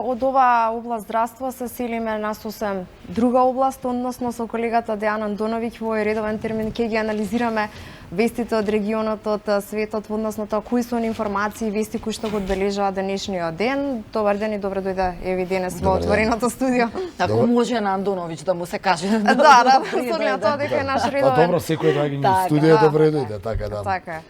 Од оваа област здравство се селиме на сосем друга област, односно со колегата Дејан Андоновиќ во овој редовен термин ќе ги анализираме вестите од регионот, од светот, односно тоа кои се информации и вести кои што го одбележаа денешниот ден. Добар ден и добре дојде Еви денес во отвореното студио. Ако може на Андоновиќ да му се каже. Да, со оглед тоа дека е наш редовен. Па добро, секој доаѓа во студио добре дојде, така да. Така е.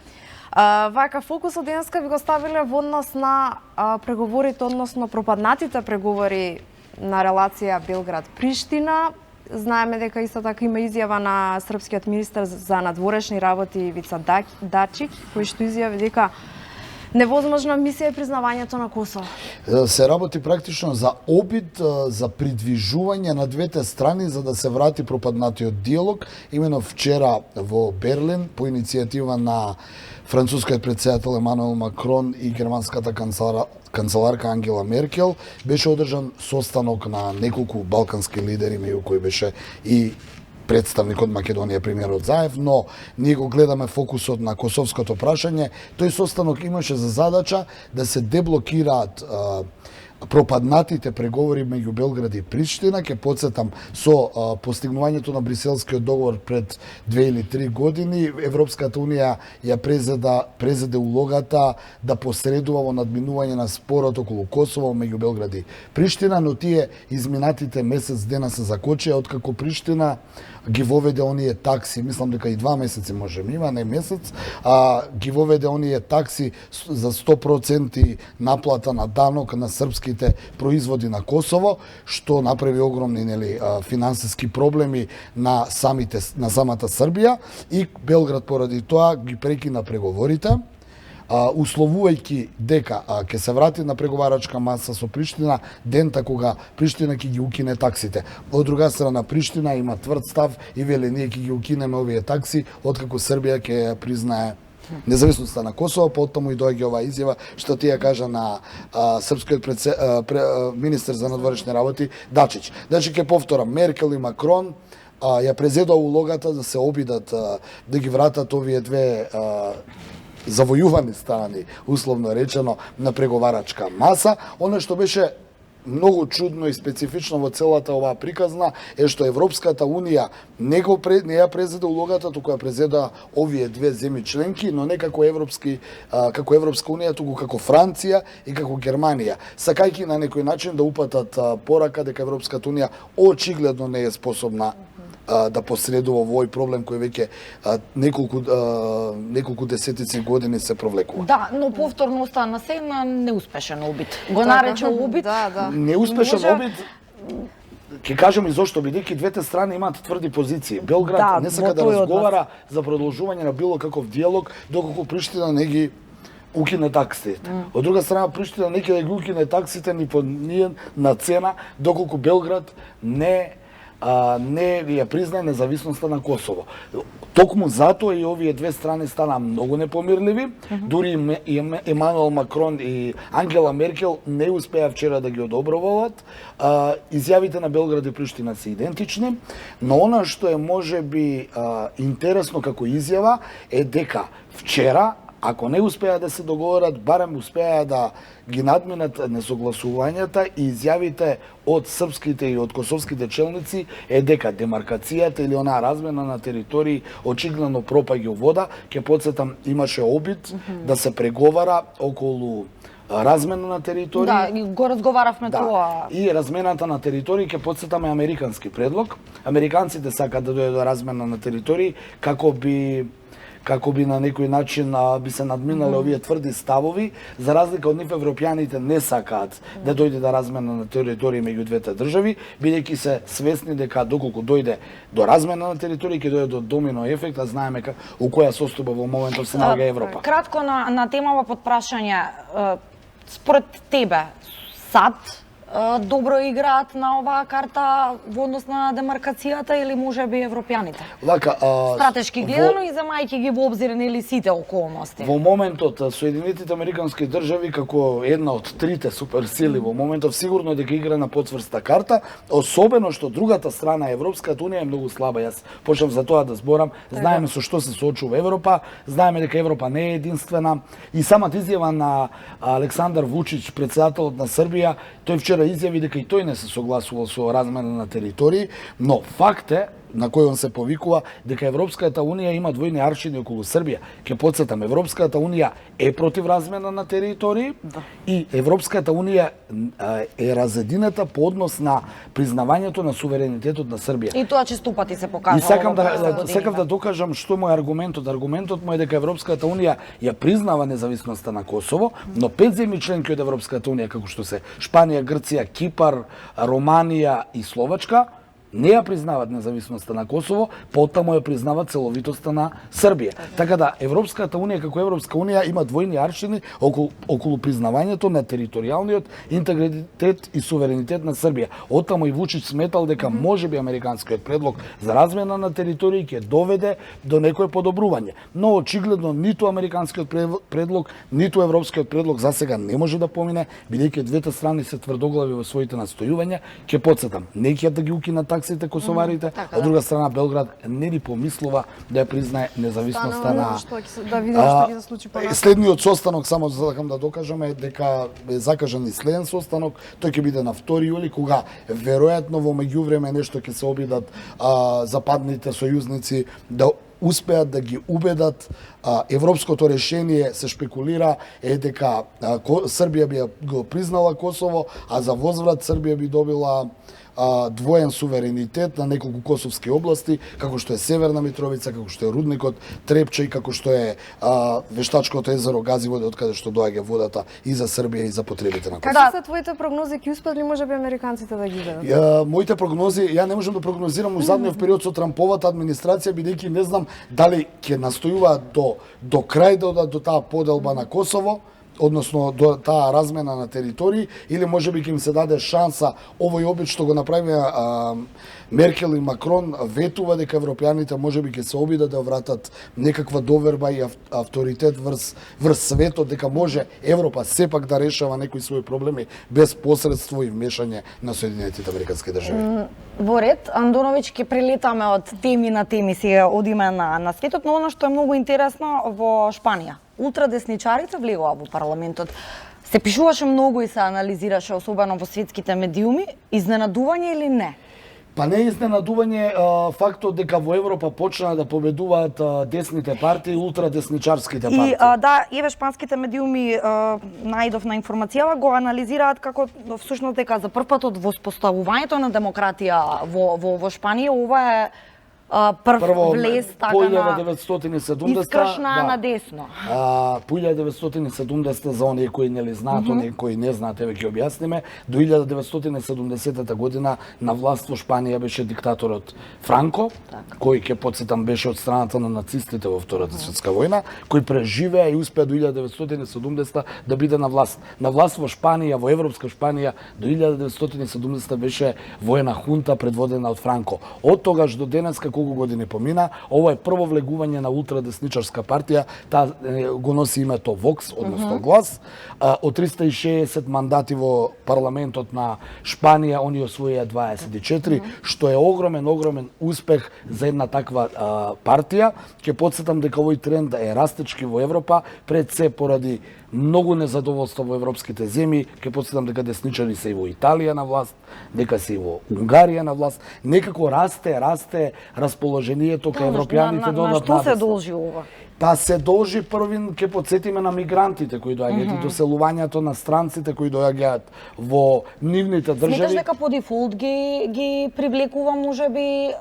Вака, фокусот денеска ви го ставиле во однос на преговорите, односно пропаднатите преговори на релација Белград-Приштина. Знаеме дека исто така има изјава на српскиот министер за надворешни работи Ивица Дачик, кој што изјави дека невозможна мисија е признавањето на Косово. Се работи практично за обид за придвижување на двете страни за да се врати пропаднатиот диалог. Имено вчера во Берлин по иницијатива на францускиот претседател Емануел Макрон и германската канцеларка Ангела Меркел беше одржан состанок на неколку балкански лидери, меѓу кои беше и представник од Македонија, премиерот Заев, но ние го гледаме фокусот на косовското прашање. Тој состанок имаше за задача да се деблокираат пропаднатите преговори меѓу Белград и Приштина. Ке подсетам, со постигнувањето на Бриселскиот договор пред 2 или 3 години, Европската Унија ја презеде улогата да посредува во надминување на спорот околу Косово меѓу Белград и Приштина, но тие изминатите месец дена се закочија откако Приштина ги воведе оние такси, мислам дека и 2 месеци може има, не месец, ги воведе оние такси за 100% наплата на данок на српските производи на Косово, што направи огромни финансиски проблеми на самата Србија, и Белград поради тоа ги прекина преговорите, условувајќи дека ќе се врати на преговарачка маса со Приштина дента кога Приштина ќе ги укине таксите. Од друга страна, Приштина има тврд став и вели ние ќе ги укинеме овие такси откако Србија ќе признае независноста на Косово. Потому и доаѓа оваа изјава што тие кажа на српскиот министер за надворешни работи Дачич. Значи ќе повторам, Меркел и Макрон ја презедоа улогата да се обидат да ги вратат овие две завојувани страни, условно речено, на преговарачка маса. Оно што беше многу чудно и специфично во целата оваа приказна е што Европската Унија не ја презеде улогата, туку ја презеда овие две земји членки, но не како како Европска Унија, туку како Франција и како Германија, сакајќи на некој начин да упатат порака дека Европската Унија очигледно не е способна да посредува во овој проблем кој веќе неколку десетици години се провлекува. Да, но повторно остана се на неуспешен обид. Го нарече обид. Да. Неуспешен обид. Ќе кажем и зошто, бидејќи двете страни имаат тврди позиции. Белград не сака да разговара за продолжување на било каков диалог доколку Приштина не ги укине таксите. Од друга страна, Приштина не ќе да ги укине таксите ни по на цена доколку Белград не ја признае независноста на Косово. Токму затоа и овие две страни стана многу непомирливи. Дури Емануел Макрон и Ангела Меркел не успеа вчера да ги одобруваат. Изјавите на Белград и Приштина се идентични, но она што е можеби интересно како изјава е дека вчера, ако не успеа да се договорат, барем успеа да ги надминат несогласувањата, и изјавите од српските и од косовските челници е дека демаркацијата или онаа размена на територии очигледно пропаѓа у вода. Ќе подсетам, имаше обид да се преговара околу размена на територии. Да, го разговаравме тоа. И размената на територии, ќе подсетаме, американски предлог. Американците сакаат да дојде до размена на територии како би на некој начин би се надминале овие тврди ставови. За разлика од нив, европјаните не сакаат да дојде до размена на територии меѓу двете држави, бидејќи се свесни дека доколку дојде до размена на територии, ќе дојде до домино ефект, а знаеме у која состојба во моментов се наоѓа Европа. Кратко на темава под прашање, според тебе, САД добро играат на оваа карта во однос на демаркацијата или можеби европјаните? Стратешки гледано и земајќи ги во обзир нели сите околности. Во моментот Соединетите Американски држави како една од трите суперсили во моментов сигурно дека игра на потврста карта, особено што другата страна, Европската Унија, е многу слаба. Јас почнав за тоа да зборам. Знаеме со што се соочува Европа, знаеме дека Европа не е единствена, и самата изјава на Александар Вучич, претседателот на Србија, тој вчера вчера изјави дека и тој не се согласувал со размена на територии, но факт е на кој он се повикува дека Европската унија има двојни аршини околу Србија. Ке потсетам, Европската унија е против размена на територии и Европската унија е разединета по однос на признавањето на суверенитетот на Србија. И тоа честопати се покажува. И сакам да докажам што е мој аргументот. Аргументот мој е дека Европската унија ја признава независноста на Косово, но 5 земји членки од Европската унија, како што се Шпанија, Грција, Кипар, Романија и Словачка, не ја признават независноста на Косово, потаму ја признават целовитоста на Србија. Така да Европската унија како Европска унија има двојни аршини околу признавањето на територијалниот интегритет и суверенитет на Србија. Оттаму и Вучич сметал дека можеби американскиот предлог за размена на територии ќе доведе до некое подобрување. Но очигледно ниту американскиот предлог, ниту европскиот предлог засега не може да помине, бидејќи двете страни се тврдоглави во своите настојувања. Ќе потсетам, не ќе да ги укинат таксите косоварите, од друга страна Белград не ни помислува да ја признае независноста на... Да видиме што ќе се случи понатаму. Следниот состанок, само сакам да докажаме, дека е закажан и следен состанок, тој ќе биде на 2 јули, кога веројатно во меѓувреме нешто ќе се обидат западните сојузници да успеат да ги убедат. Европското решение се шпекулира е дека Србија би го признала Косово, а за возврат Србија би добила двоен суверенитет на неколку косовски области, како што е Северна Митровица, како што е рудникот Трепча и како што е вештачкото езеро Газиводе, од каде што доаѓа водата и за Србија и за потребите на Косово. Какви се твоите прогнози, ќе успеат ли можеби американците да ги убедат? Моите прогнози, ја не можам да прогнозирам у задниот период со Трамповата администрација, бидејќи не знам дали ќе настојуваат до крај да одат до таа поделба на Косово, односно до таа размена на територии, или можеби ќе им се даде шанса овој обид што го направија Меркел и Макрон, ветува дека европјаните можеби ќе се обидат да вратат некаква доверба и авторитет врз светот, дека може Европа сепак да решава некои своји проблеми без посредство и вмешање на Соединетите американски држави. Во ред, Андоновиќ, ќе прелетаме од теми на теми, сега одиме на светот, но она што е многу интересно во Шпанија. Ултрадесничарите влегува во парламентот. Се пишуваше многу и се анализираше, особено во светските медиуми. Изненадување или не? Па не е изненадување фактот дека во Европа почна да победуваат десните партии, ултрадесничарските партии. И да, еве шпанските медиуми најдов на информацијава го анализираат како всушност дека за прв пат од воспоставувањето на демократија во Шпанија ова е прво влез така по 1970 искршна на десно. По 1970 за оние кои нели знаат, оние кои не знаат, еве ќе објасниме, до 1970 година на власт во Шпанија беше диктаторот Франко, кој ќе потсетам беше од страната на нацистите во Втората светска војна, кој преживеа и успеа до 1970 да биде на власт. На власт во Шпанија, во европска Шпанија до 1970 беше воена хунта предводена од Франко. Од тогаш до денеска колку години помина, ова е прво влегување на ултрадесничарска партија, таа го носи името Вокс, односно Глас. Од 360 мандати во парламентот на Шпанија, они освоија 24, што е огромен успех за една таква партија. Ќе потсетам дека овој тренд е растечки во Европа, пред се поради многу незадоволство во европските земји. Ќе потсетам дека десничари се и во Италија на власт, дека се и во Унгарија на власт. Некако расте расположението кај европјаните додат. На што се должи ова? Па се должи првин, ќе потсетиме на мигрантите кои доаѓаат и доселувањето на странците кои доаѓаат во нивните држави. Сметаш дека по дефолт ги привлекува можеби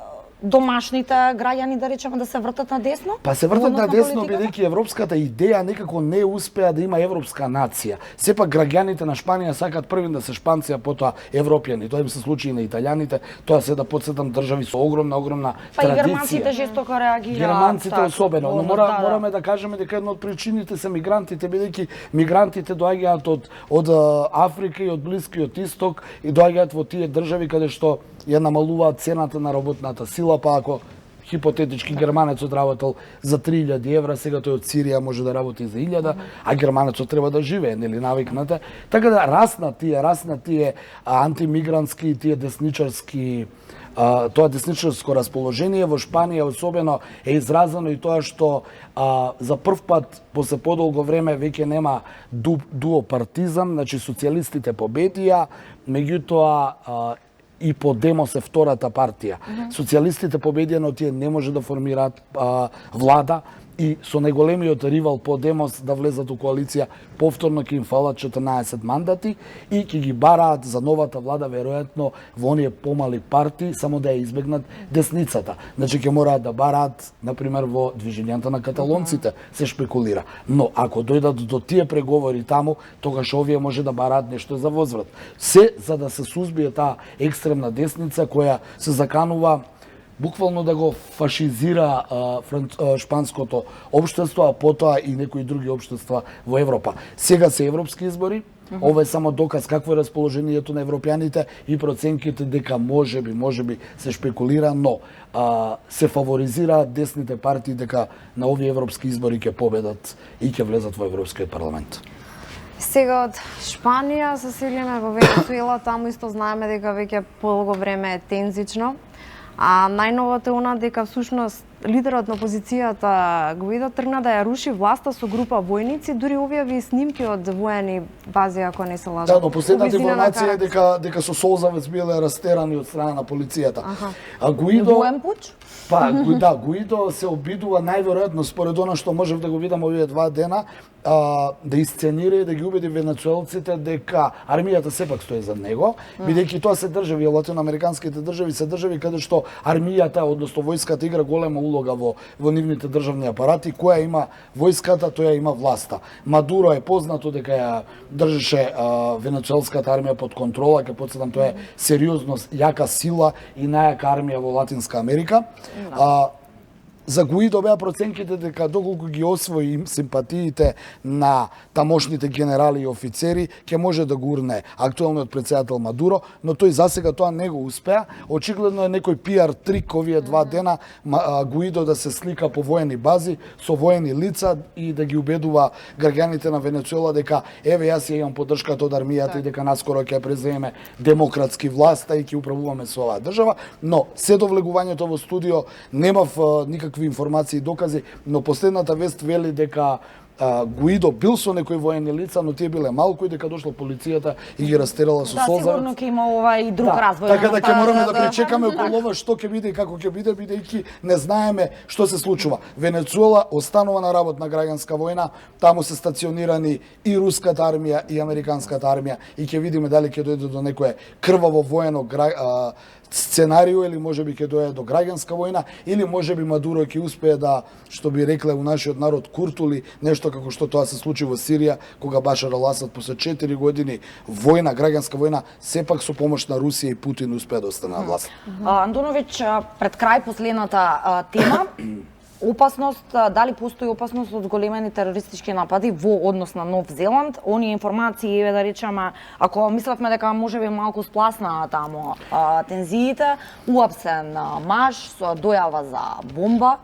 домашните граѓани, да речеме, да се вртат на десно? Па се вртат на десно, бидејќи европската идеја некако не успеа да има европска нација. Сепак граѓаните на Шпанија сакаат првин да се шпанци, а потоа европјани. Тоа им се случи и на италијаните, тоа се да потсетам држави со огромна традиција. Па и германците жестоко реагираат. Германците особено, но мораме да кажеме дека една од причините се мигрантите, бидејќи мигрантите доаѓаат од Африка и од Блискиот Исток и доаѓаат во тие држави каде што ја намалуваат цената на работната сила, па ако хипотетички германецот работел за 3000 евра, сега тој од Сирија може да работи за 1000, а германецот треба да живее, нели навикнате. Така да раснат тие антимигрантски, тие десничарски тоа десничарско расположение во Шпанија особено е изразено и тоа што за прв пат после подолго време веќе нема дуопартизам, значи социјалистите победија, меѓутоа и Подемос е втората партија. Социјалистите победија, но тие не може да формираат влада и со најголемиот ривал Подемос да влезат у коалиција, повторно ќе им фалат 14 мандати и ќе ги бараат за новата влада веројатно во оние помали партии, само да ја избегнат десницата. Значи ќе мораат да бараат, например, во движењата на каталонците, се шпекулира. Но ако дојдат до тие преговори таму, тогаш овие може да бараат нешто за возврат. Се за да се сузбие таа екстремна десница која се заканува буквално да го фашизира шпанското општество, а потоа и некои други општества во Европа. Сега се европски избори, ова е само доказ какво е расположението на европјаните и проценките дека можеби се шпекулира, но се фаворизираат десните партии дека на овие европски избори ќе победат и ќе влезат во Европскиот парламент. Сега од Шпанија се селиме во Венецуела, таму исто знаеме дека веќе подолго време е тензично. А најновото е она дека всушност лидерот на опозицијата Гуидо тргна да ја руши власта со група војници, дури објави снимки од воени бази, ако не се лажам. Да, но последната информација е дека со солзавец биле растерани од страна на полицијата. А Гуидо Воен пуч? Гуидо се обидува најверојатно според она што можев да го видам овие 2 дена, даисценира и да ги убеди венецуелците дека армијата сепак стои за него, бидејќи тоа се држави, латиноамериканските држави се држави каде што армијата, односно војската игра голема улога во нивните државни апарати, која има војската, тоја има власта. Мадуро е познато дека ја држеше венецуелската армија под контрола, ке потсетам тоа е сериозно јака сила и најака армија во Латинска Америка. За Гуидо беа проценките дека доколку ги освои симпатиите на тамошните генерали и офицери, ќе може да гурне актуелниот претседател Мадуро, но тој засега тоа не го успеа. Очигледно е некој пиар трик овие 2 дена Гуидо да се слика по воени бази со воени лица и да ги убедува граѓаните на Венецуела дека еве јас ја имам поддршката од армијата и дека наскоро ќе ја преземеме демократски власта и ќе управуваме со оваа држава, но се до влегувањето во студио немав никакви информации и докази, но последната вест вели дека Гуидо бил со некои воени лица, но тие биле малку и дека дошла полицијата и ги растерала со солзавец. Да, сигурно ќе има ова и друг развој. Така да ќе мораме да пречекаме околу ова што ќе биде и како ќе биде, бидејќи не знаеме што се случува. Венецуела останува на работна граѓанска војна, таму се стационирани и руската армија и американската армија и ќе видиме дали ќе дојде до некое крваво воено сценарио или можеби ќе дојде до граѓанска војна или можеби Мадуро ќе успее да, што би рекле у нашиот народ, куртули нешто како што тоа се случи во Сирија, кога Башар ал-Асад после 4 години војна, граѓанска војна, сепак со помош на Русија и Путин успеа да остане на власт. Антоновиќ, пред крај последната тема, опасност, дали постои опасност од зголемени терористички напади во однос на Нов Зеланд? Оние информации, да речеме, ако мислевме дека можеби малку спласна таму тензиите, уапсен маж со дојава за бомба.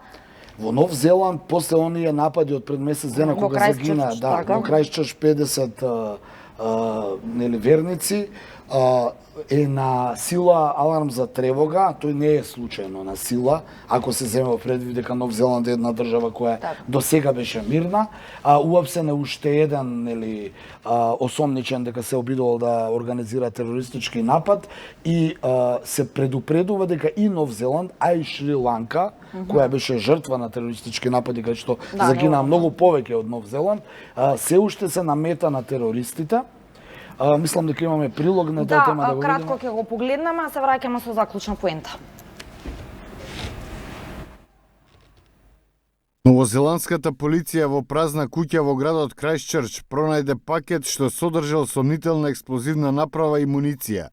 Во Нов Зеланд, после оние напади од пред месец дена, кога загина, во Крајстчерч 50 верници, е на сила аларм за тревога, тој не е случајно на сила, ако се земе предвид дека Нов Зеланд е една држава која до сега беше мирна, уапсен е уште еден осомничен дека се обидувал да организира терористички напад и се предупредува дека и Нов Зеланд, а и Шри-Ланка, која беше жртва на терористички напади, кај што загинаа многу повеќе од Нов Зеланд, се уште се на мета на терористите. Мислам дека имаме прилог на таа тема да го видиме. Кратко ќе го погледнеме, а се враќаме со заклучна поента. Новозеландската полиција во празна куќа во градот Крајстчерч пронајде пакет што содржал сомнителна експлозивна направа и муниција.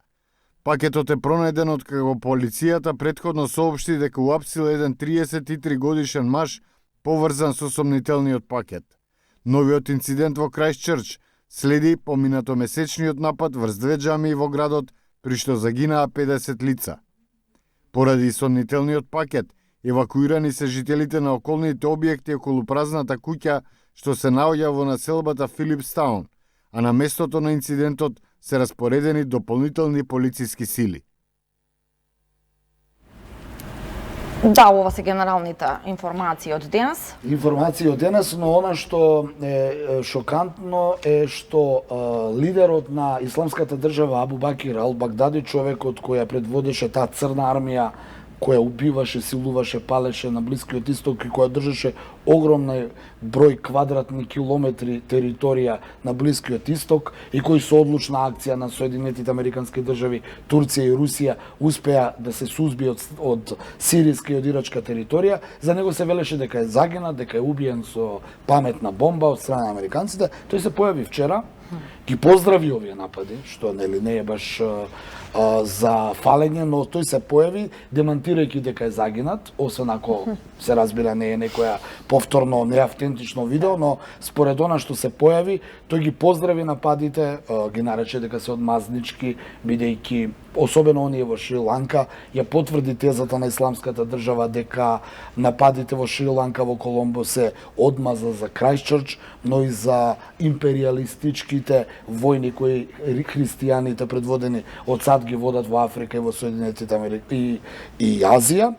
Пакетот е пронајден откако полицијата претходно соопшти дека уапсил еден 33 годишен маж поврзан со сомнителниот пакет. Новиот инцидент во Крајстчерч следи поминато месечниот напад врз 2 џамии во градот, при што загинаа 50 лица. Поради сомнителниот пакет, евакуирани се жителите на околните објекти околу празната куќа што се наоѓа во населбата Филипстаун, а на местото на инцидентот се распоредени дополнителни полициски сили. Да, ова се генералните информации од денес. Информации од денес, но она што е шокантно е што лидерот на исламската држава Абу Бакир ал-Багдади, човекот кој ја предводеше таа црна армија која убиваше, силуваше, палеше на Блискиот исток и која држеше огромна број квадратни километри територија на Блискиот исток и кој со одлучна акција на Соединетите Американски држави, Турција и Русија успеа да се сузби од сиријска и од ирачка територија. За него се велеше дека е загинат, дека е убиен со паметна бомба од страна на американците. Тој се појави вчера, ги поздрави овие напади, што нели не е баш за фалење, но тој се појави демантирајќи дека е загинат, освен ако се разбира не е некоја повторно неавтентично видео, но според она што се појави, тој ги поздрави нападите, ги нарече дека се одмазнички, бидејќи особено оние во Шри-Ланка ја потврди тезата на исламската држава дека нападите во Шри-Ланка, во Коломбо се одмаза за Крајстчърч, но и за империалистичките војни кои христијаните предводени од САД ги водат во Африка и во Соединетите Америки и Азија,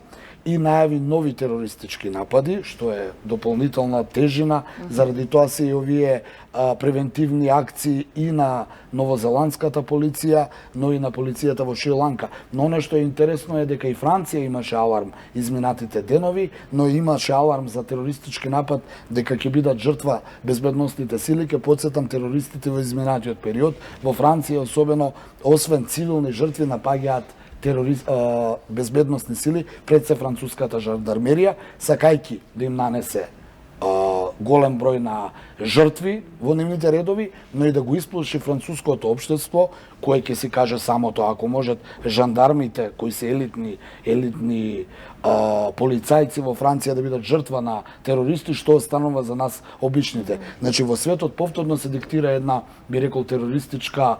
и најави нови терористички напади, што е дополнителна тежина, заради тоа се и овие превентивни акции и на новозеландската полиција, но и на полицијата во Шри-Ланка. Но оно што е интересно е дека и Франција имаше аларм изминатите денови, но имаше аларм за терористички напад дека ќе бидат жртва безбедносните сили. Ке потсетам, терористите во изминатиот период во Франција особено, освен цивилни жртви, напаѓаат безбедносни сили пред се француската жандармерија, сакајки да им нанесе голем број на жртви во нивните редови, но и да го исплаши француското општество, кое ќе си каже само тоа, ако можат жандармите кои се елитни полицајци во Франција да бидат жртва на терористи, што останува за нас обичните. Значи во светот повторно се диктира една, би рекол, терористичка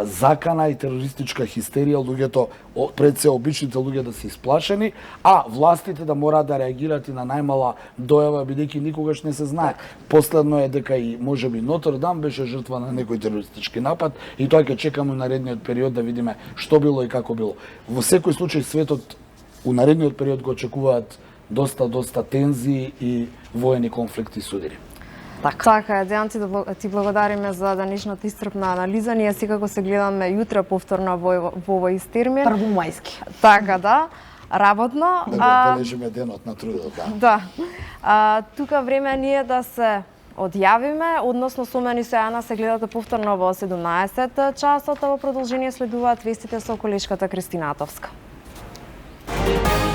закана и терористичка хистерија, луѓето, пред се обичните луѓе да се исплашени, а властите да мораат да реагираат и на најмала дојава, бидејќи никогаш не се знае. Последно е дека и можеби Нотр Дам беше жртва на некој терористички напад и тоа ќе чекаме у наредниот период да видиме што било и како било. Во секој случај светот у наредниот период го очекуваат доста тензии и воени конфликти и судири. Така е, Дејан, ти благодариме за денешната исцрпна анализа. Ние секако се гледаме јутре повторно во овој истермин. Првомајски. Така да, работно. Да го бележиме денот на трудот, да. Да. Тука време ние да се одјавиме, односно со мене со Јана се гледате повторно во 17 часот, а во продолжение следуваат вестите со колешката Кристина Атовска.